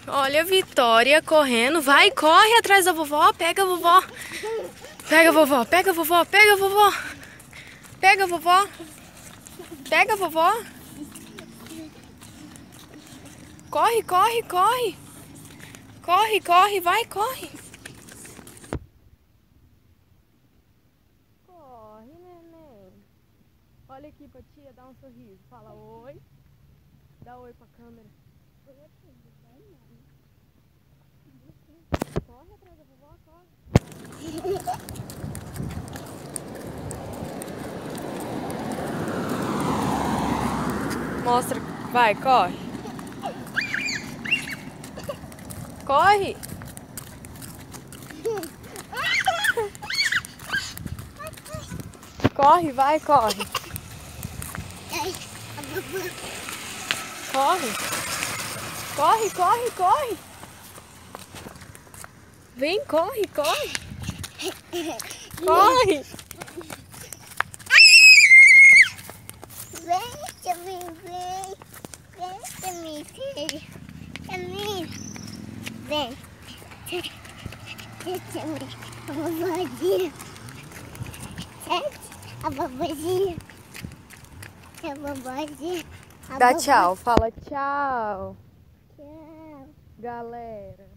Olha a Vitória correndo. Vai, corre atrás da vovó. Pega a vovó. Pega a vovó, pega a vovó, pega a vovó. Pega a vovó. Pega a vovó. Corre, corre, corre. Corre, corre, vai, corre. Corre, neném. Olha aqui pra tia, dá um sorriso. Fala oi. Dá oi pra câmera. Corre atrás da vovó, corre. Mostra, vai, corre. Corre. Corre, vai, corre. Corre. Corre, corre, corre. Vem, corre, corre. Corre. Vem. A vovozinha. Certo? A vovozinha. A vovozinha. Dá tchau, fala tchau. Tchau. Galera.